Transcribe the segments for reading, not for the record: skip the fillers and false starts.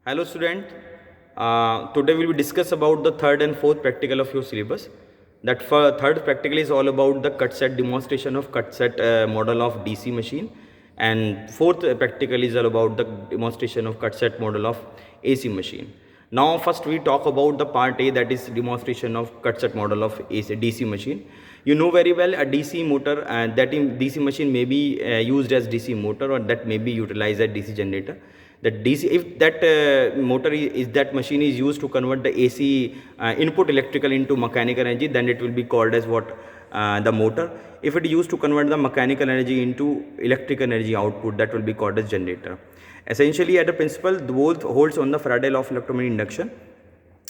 Hello student, today we will discuss about the third and fourth practical of your syllabus. That for third practical is all about the cut set demonstration of cut set model of DC machine, and fourth practical is all about the demonstration of cut set model of AC machine. Now first we talk about the part A, that is demonstration of cut set model of AC DC machine. You know very well a DC motor, that in DC machine may be used as DC motor, or that may be utilized as DC generator. That DC, if that motor is that machine is used to convert the AC input electrical into mechanical energy, then it will be called as what, the motor. If it is used to convert the mechanical energy into electrical energy output, that will be called as generator. Essentially, at a principle, the both holds on the Faraday law of electromagnetic induction.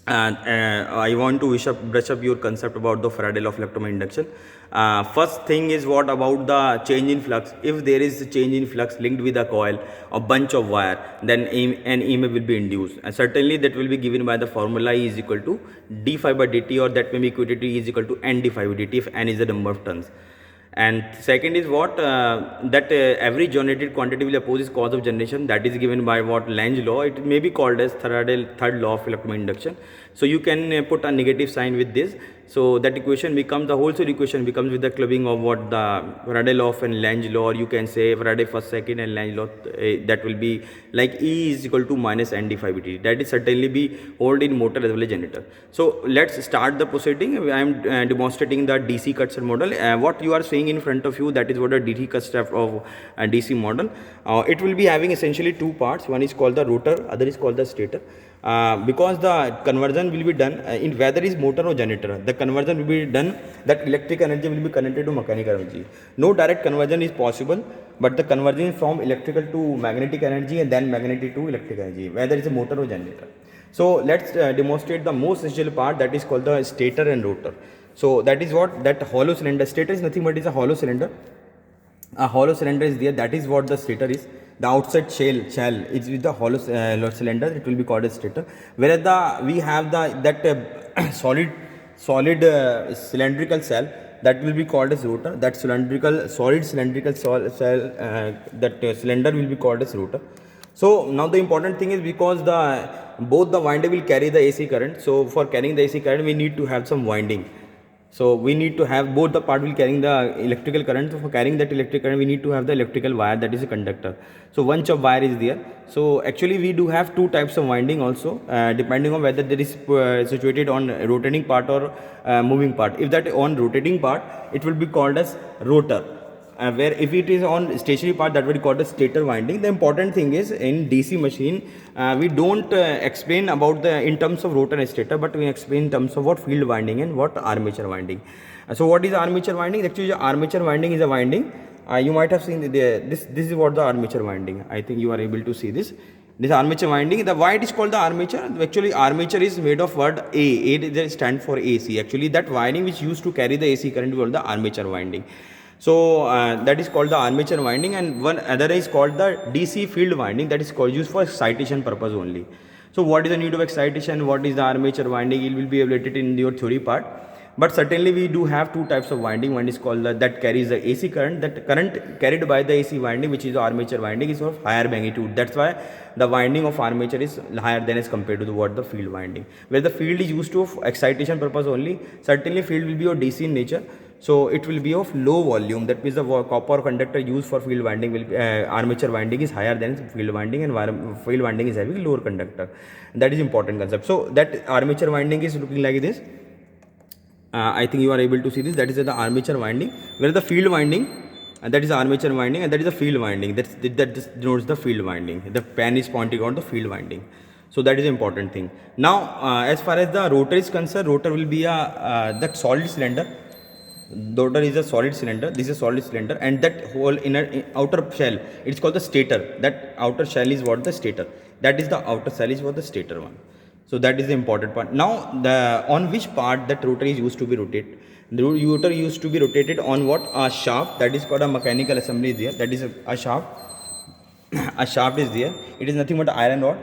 And I want to brush up your concept about the Faraday law of electromagnetic induction. First thing is what about the change in flux. If there is a change in flux linked with a coil or bunch of wire, then an EMF will be induced, and certainly that will be given by the formula E is equal to d phi by dt, or that may be equated to E is equal to n d phi by dt if n is the number of turns. And second is what, that every generated quantity will oppose its cause of generation, that is given by what, Lenz law. It may be called as third law of electromagnetic induction. So you can put a negative sign with this, so that equation becomes, the whole set equation becomes with the clubbing of what, the Faraday law and Lenz law, or you can say Faraday first, second and Lenz law. That will be like E is equal to minus n d phi by dt. That is certainly be hold in motor as well as generator. So let's start the proceeding. I am demonstrating the DC cut set model. What you are seeing in front of you, that is what a DC cut set of DC model. It will be having essentially two parts. One is called the rotor, other is called the stator. Because the conversion will be done in whether is motor or generator, the conversion will be done that electric energy will be connected to mechanical energy. No direct conversion is possible, but the conversion from electrical to magnetic energy and then magnetic to electric energy, whether it's a motor or generator. So let's demonstrate the most essential part, that is called the stator and rotor. So that is what, that hollow cylinder. Stator is nothing but is a hollow cylinder. A hollow cylinder is there, that is what the stator is. The outside shell is with the hollow cylinder, it will be called as stator. Whereas we have that solid cylindrical cell, that will be called as rotor. That solid cylindrical cell, cylinder will be called as rotor. So now the important thing is, because both the winder will carry the AC current. So for carrying the AC current, we need to have some winding. So we need to have both the part will carrying the electrical current. So for carrying that electric current, we need to have the electrical wire, that is a conductor. So bunch of wire is there. So actually we do have two types of winding also, depending on whether there is situated on rotating part or moving part. If that on rotating part, it will be called as rotor. Where if it is on stationary part, that will be called the stator winding. The important thing is, in DC machine, we don't explain about the in terms of rotor and stator, but we explain in terms of what field winding and what armature winding. So what is armature winding? Actually armature winding is a winding, you might have seen this is what the armature winding. I think you are able to see this armature winding. The why it is called the armature? Actually armature is made of word A stand for AC. Actually that winding which used to carry the AC current is called the armature winding. So that is called the armature winding, and one other is called the DC field winding, that is called used for excitation purpose only. So what is the need of excitation? What is the armature winding? It will be related in your theory part. But certainly we do have two types of winding. One is called that carries the AC current. That current carried by the AC winding, which is the armature winding, is of higher magnitude. That's why the winding of armature is higher than as compared to the field winding. Where the field is used to excitation purpose only. Certainly field will be of DC in nature. So it will be of low volume. That means the copper conductor used for field winding will armature winding is higher than field winding, and field winding is having lower conductor. That is important concept. So that armature winding is looking like this. I think you are able to see this. That is the armature winding. Where the field winding, that is armature winding, and that is the field winding. That denotes the field winding. The pen is pointing on the field winding. So that is the important thing. Now as far as the rotor is concerned, rotor will be that solid cylinder. The rotor is a solid cylinder. This is a solid cylinder, and that whole outer shell, it's called the stator. That outer shell is what, the stator. That is the outer shell is what the stator one. So that is the important part. Now on which part that rotor is used to be rotated? The rotor used to be rotated on what, a shaft. That is called a mechanical assembly is there. That is a shaft. A shaft is there. It is nothing but iron rod.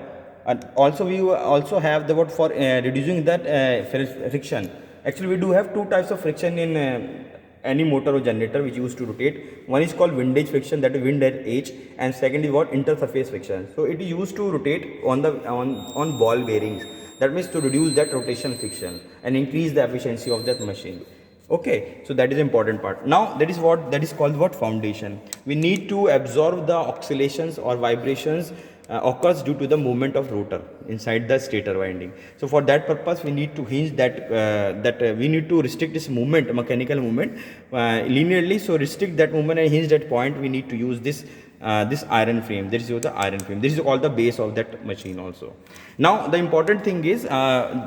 And also we also have the what for reducing that friction. Actually we do have two types of friction in any motor or generator which used to rotate. One is called windage friction, that is wind edge, and second is what, intersurface friction. So it is used to rotate on the on ball bearings. That means to reduce that rotational friction and increase the efficiency of that machine. Okay, so that is important part. Now that is called what, foundation. We need to absorb the oscillations or vibrations occurs due to the movement of rotor inside the stator winding. So for that purpose we need to hinge that we need to restrict this movement, mechanical movement linearly. So restrict that movement and hinge that point, we need to use this iron frame. This is the iron frame. This is all the base of that machine also. Now the important thing is,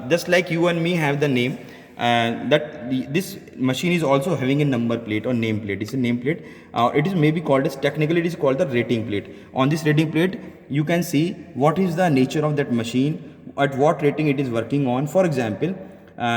just like you and me have the name, this machine is also having a number plate or name plate. It's a name plate. It is maybe called as, technically it is called the rating plate. On this rating plate you can see what is the nature of that machine, at what rating it is working on. For example,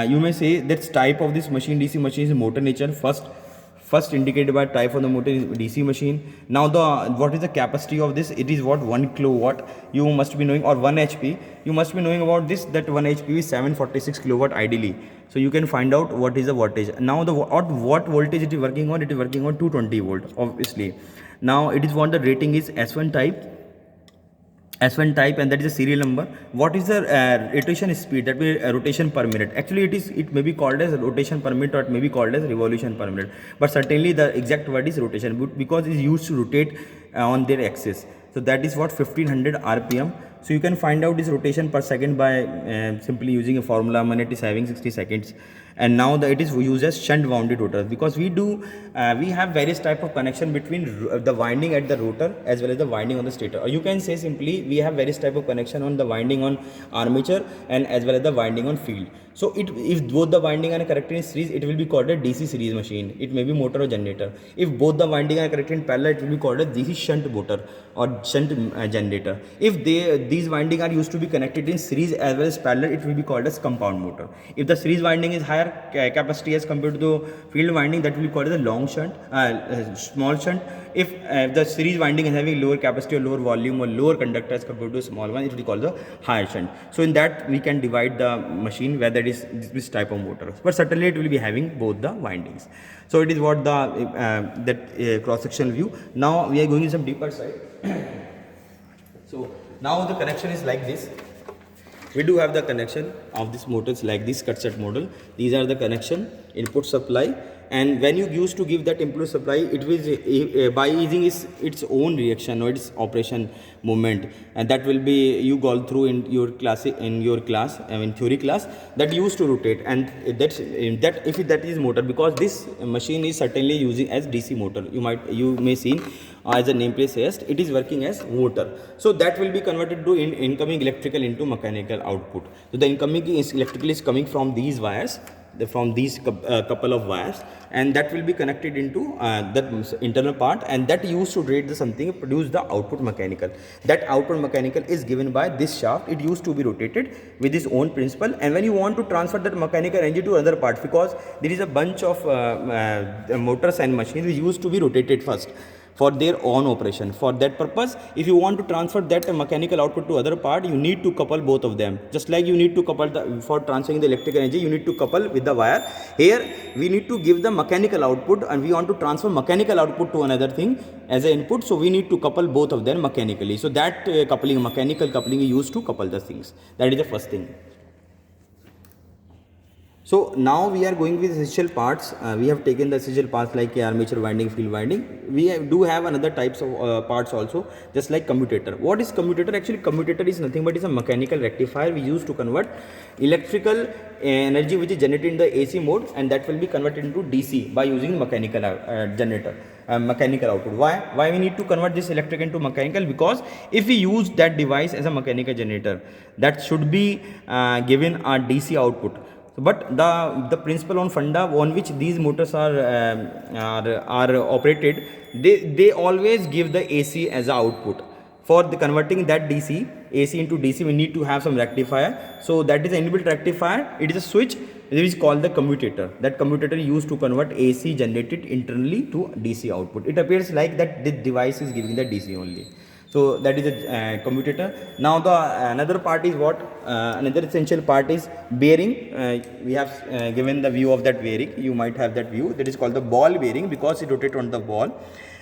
you may say that type of this machine, DC machine, is motor nature. First indicated by type of the motor is DC machine. Now what is the capacity of this? It is what, 1 kilowatt. You must be knowing, or 1 HP. You must be knowing about this, that 1 HP is 746 kilowatt ideally. So you can find out what is the wattage. Now what voltage it is working on? It is working on 220 volt obviously. Now it is what the rating is S1 type, and that is a serial number. What is the rotation speed? That will be rotation per minute. Actually it may be called as rotation per minute, or it may be called as revolution per minute, but certainly the exact word is rotation, because it is used to rotate on their axis. So that is what, 1500 rpm. So you can find out this rotation per second by simply using a formula. Minute is having 60 seconds. And now it is used as shunt wounded rotor, because we have various type of connection between the winding at the rotor as well as the winding on the stator. Or you can say simply we have various type of connection on the winding on armature and as well as the winding on field. So if both the winding are connected in series, it will be called a DC series machine. It may be motor or generator. If both the winding are connected in parallel, it will be called a DC shunt motor or shunt generator. If these winding are used to be connected in series as well as parallel, it will be called as compound motor. If the series winding is higher capacity as compared to the field winding, that will be called as a long shunt, small shunt. If the series winding is having lower capacity or lower volume or lower conductor as compared to a small one, it will be called the higher shunt. So in that we can divide the machine whether it is this type of motor, but certainly it will be having both the windings. So it is what that cross sectional view. Now we are going in some deeper side. So now the connection is like this. We do have the connection of these motors like this cut set model. These are the connection, input supply, and when you used to give that input supply, it will by using its own reaction or its operation movement, and that will be you go through in your class in theory class, that used to rotate, and that if that is motor, because this machine is certainly using as DC motor. You may see as a nameplate says, it is working as motor. So that will be converted to incoming electrical into mechanical output. So the incoming electrical is coming from these wires, from these couple of wires, and that will be connected into that internal part, and that used to rate the something, produce the output mechanical. That output mechanical is given by this shaft. It used to be rotated with its own principle, and when you want to transfer that mechanical energy to other parts, because there is a bunch of motors and machines which used to be rotated first for their own operation. For that purpose, if you want to transfer that mechanical output to other part, you need to couple both of them. Just like you need to couple for transferring the electrical energy, you need to couple with the wire. Here we need to give the mechanical output, and we want to transfer mechanical output to another thing as an input, so we need to couple both of them mechanically. So that mechanical coupling is used to couple the things. That is the first thing. So now we are going with essential parts. We have taken the essential parts like armature winding, field winding. We do have another types of parts also, just like commutator. What is commutator? Actually, commutator is nothing but is a mechanical rectifier we use to convert electrical energy which is generated in the AC mode, and that will be converted into DC by using mechanical generator. Mechanical output. Why we need to convert this electric into mechanical? Because if we use that device as a mechanical generator, that should be given a DC output. But the principle on funda on which these motors are operated, they always give the AC as a output. For the converting that AC into DC, we need to have some rectifier. So that is an inbuilt rectifier. It is a switch which is called the commutator. That commutator is used to convert AC generated internally to DC output. It appears like that this device is giving the DC only. So that is a commutator. Now the another part is what? Another essential part is bearing. We have given the view of that bearing. You might have that view. That is called the ball bearing because it rotates on the ball.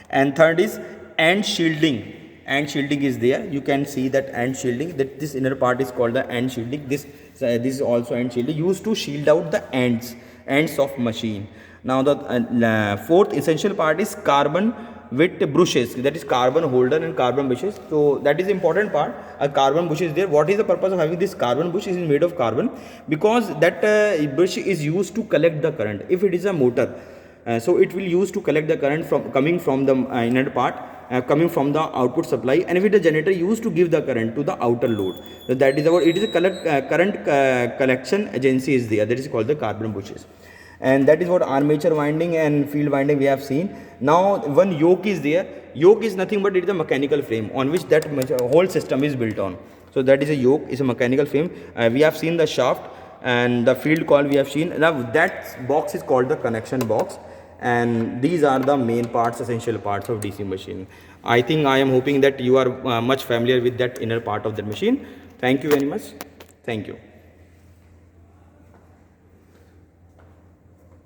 And third is end shielding. End shielding is there. You can see that end shielding. That this inner part is called the end shielding. This is also end shielding used to shield out the ends of machine. Now the fourth essential part is carbon with brushes, that is carbon holder and carbon bushes. So that is the important part. A carbon bush is there. What is the purpose of having this carbon bush? Is made of carbon because that bush is used to collect the current. If it is a motor, so it will use to collect the current from coming from the inner part, coming from the output supply, and if it is a generator used to give the current to the outer load. So that is about it is a current collection agency is there, that is called the carbon bushes. And that is what armature winding and field winding we have seen. Now one yoke is there. Yoke is nothing but it is a mechanical frame on which that whole system is built on. So that is a yoke, is a mechanical frame. We have seen the shaft and the field coil we have seen. Now that box is called the connection box, and these are the main parts, essential parts of DC machine. I think I am hoping that you are much familiar with that inner part of the machine. Thank you very much. Thank you.